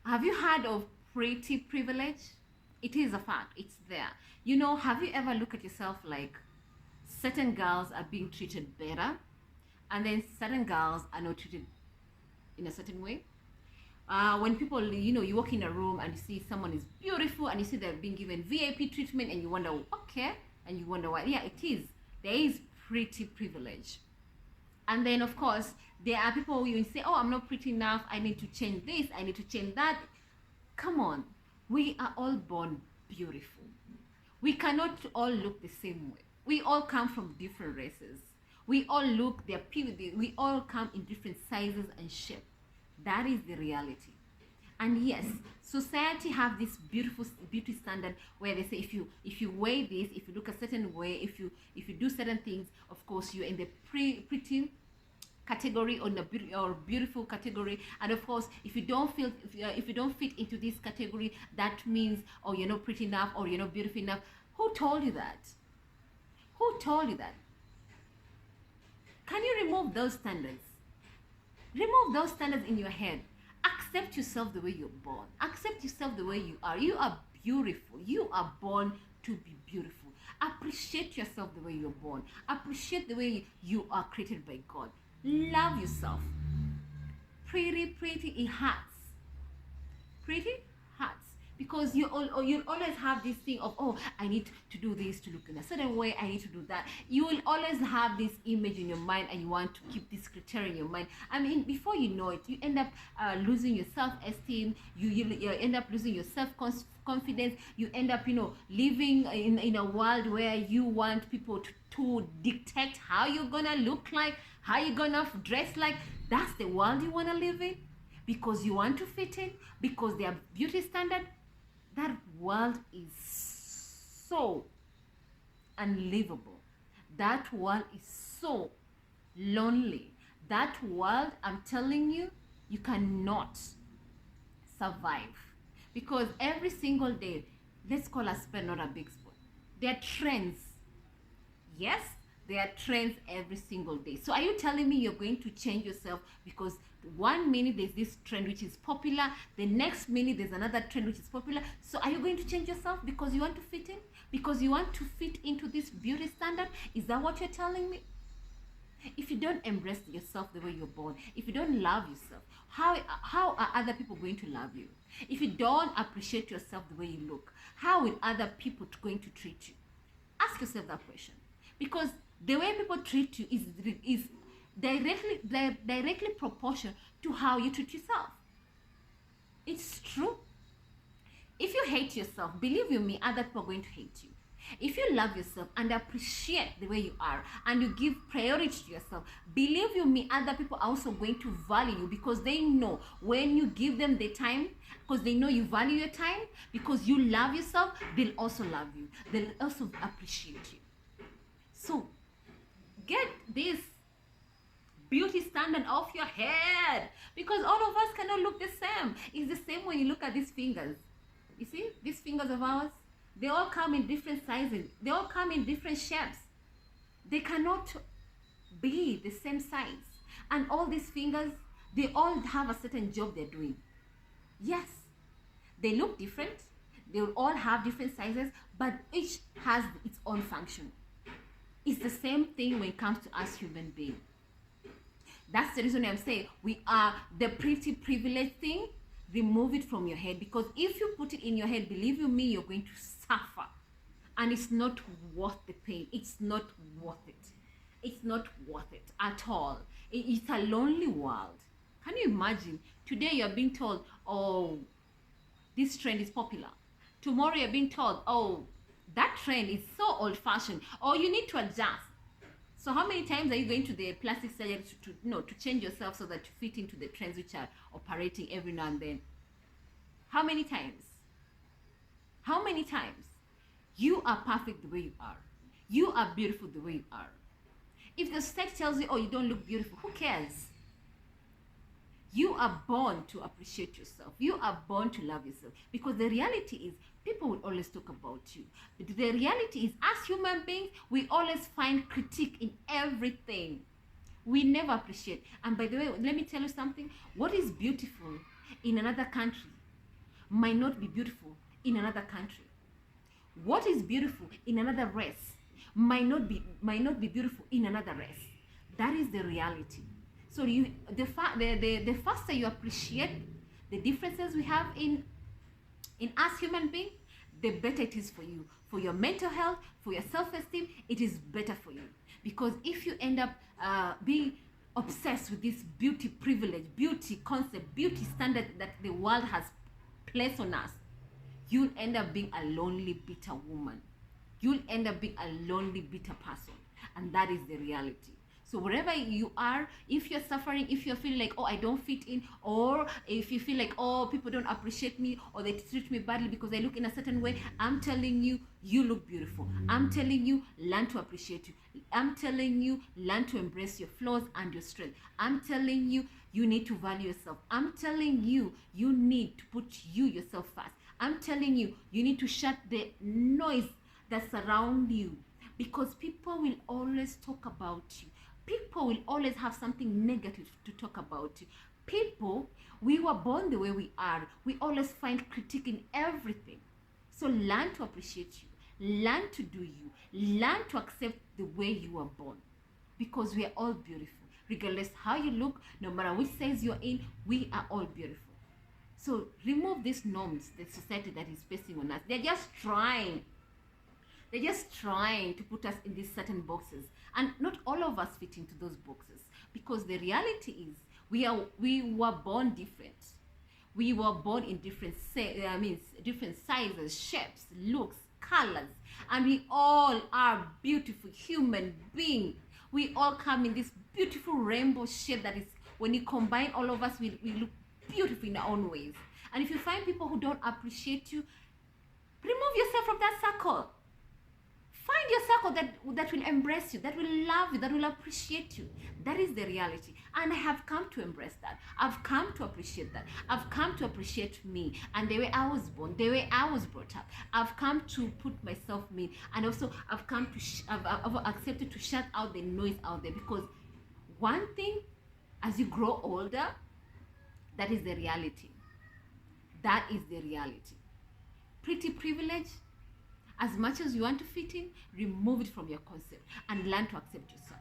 Have you heard of pretty privilege? It is a fact. It's there. Have you ever looked at yourself like certain girls are being treated better, and then certain girls are not treated in a certain way? When people, you walk in a room and you see someone is beautiful and you see they're being given VIP treatment and you wonder, okay, and you wonder why. Yeah, it is. There is pretty privilege. And then, of course, there are people who you say, oh, I'm not pretty enough. I need to change this. I need to change that. Come on. We are all born beautiful. We cannot all look the same way. We all come from different races. We all look, we all come in different sizes and shapes. That is the reality. And yes, society have this beautiful beauty standard where they say if you wear this, if you look a certain way, if you do certain things, of course you're in the pretty category or the beautiful category. And of course, if you don't fit into this category, that means, oh, you're not pretty enough or you're not beautiful enough. Who told you that? Who told you that? Can you remove those standards? Remove those standards in your head. Accept yourself the way you're born. Accept yourself the way you are. You are beautiful. You are born to be beautiful. Appreciate yourself the way you're born. Appreciate the way you are created by God. Love yourself. Pretty, it hurts. Pretty hurts. Because you'll always have this thing of, oh, I need to do this to look in a certain way, I need to do that. You will always have this image in your mind and you want to keep this criteria in your mind. I mean, before you know it, you end up losing your self-esteem, you end up losing your self-confidence, you end up, living in a world where you want people to dictate how you're gonna look like, how you're gonna dress like. That's the world you want to live in? Because you want to fit in? Because their beauty standard? That world is so unlivable. That world is so lonely. That world, I'm telling you, you cannot survive. Because every single day, let's call a spade not a big spoon. There are trends. Yes, there are trends every single day. So are you telling me you're going to change yourself because 1 minute there's this trend which is popular, the next minute there's another trend which is popular? So are you going to change yourself because you want to fit in? Because you want to fit into this beauty standard? Is that what you're telling me? If you don't embrace yourself the way you're born, if you don't love yourself, how are other people going to love you? If you don't appreciate yourself the way you look, how will other people going to treat you? Ask yourself that question. Because the way people treat you is directly proportional to how you treat yourself. It's true. If you hate yourself, believe you me, other people are going to hate you. If you love yourself and appreciate the way you are and you give priority to yourself, believe you me, other people are also going to value you because they know when you give them the time, because they know you value your time, because you love yourself, they'll also love you. They'll also appreciate you. So, get this beauty standard off your head because all of us cannot look the same. It's the same when you look at these fingers. You see, these fingers of ours, they all come in different sizes. They all come in different shapes. They cannot be the same size. And all these fingers, they all have a certain job they're doing. Yes, they look different. They will all have different sizes, but each has its own function. It's the same thing when it comes to us human beings. That's the reason I'm saying we are the pretty privileged thing. Remove it from your head, because if you put it in your head, believe you me, you're going to suffer, and it's not worth the pain. It's not worth it. It's not worth it at all. It's a lonely world. Can you imagine? Today you're being told, oh, this trend is popular. Tomorrow you're being told, oh, that trend is so old-fashioned, or you need to adjust. So how many times are you going to the plastic surgery to change yourself so that you fit into the trends which are operating every now and then? How many times? How many times? You are perfect the way you are. You are beautiful the way you are. If the state tells you, oh, you don't look beautiful, who cares? You are born to appreciate yourself. You are born to love yourself. Because the reality is, people will always talk about you. But the reality is, as human beings, we always find critique in everything. We never appreciate. And by the way, let me tell you something. What is beautiful in another country might not be beautiful in another country. What is beautiful in another race might not be beautiful in another race. That is the reality. So the faster you appreciate the differences we have in us human beings, the better it is for you, for your mental health, for your self-esteem. It is better for you, because if you end up being obsessed with this beauty privilege, beauty concept, beauty standard that the world has placed on us, you'll end up being a lonely, bitter woman. You'll end up being a lonely, bitter person. And that is the reality. So wherever you are, if you're suffering, if you're feeling like, oh, I don't fit in, or if you feel like, oh, people don't appreciate me, or they treat me badly because I look in a certain way, I'm telling you, you look beautiful. I'm telling you, learn to appreciate you. I'm telling you, learn to embrace your flaws and your strength. I'm telling you, you need to value yourself. I'm telling you, you need to put yourself first. I'm telling you, you need to shut the noise that surround you, because people will always talk about you. People will always have something negative to talk about you. People, we were born the way we are. We always find critique in everything. So learn to appreciate you. Learn to do you. Learn to accept the way you were born, because we are all beautiful. Regardless how you look, no matter which size you're in, we are all beautiful. So remove these norms that society that is placing on us. They're just trying to put us in these certain boxes, and not all of us fit into those boxes, because the reality is we were born different. We were born in different sizes, shapes, looks, colors, and we all are beautiful human beings. We all come in this beautiful rainbow shape that is, when you combine all of us, we look beautiful in our own ways. And if you find people who don't appreciate you, remove yourself from that circle. Find your circle that will embrace you, that will love you, that will appreciate you. That is the reality. And I have come to embrace that. I've come to appreciate that. I've come to appreciate me and the way I was born, the way I was brought up. I've come to put myself in, and also I've come to I've accepted to shut out the noise out there, because one thing, as you grow older, that is the reality. That is the reality. Pretty privilege, as much as you want to fit in, remove it from your concept and learn to accept yourself.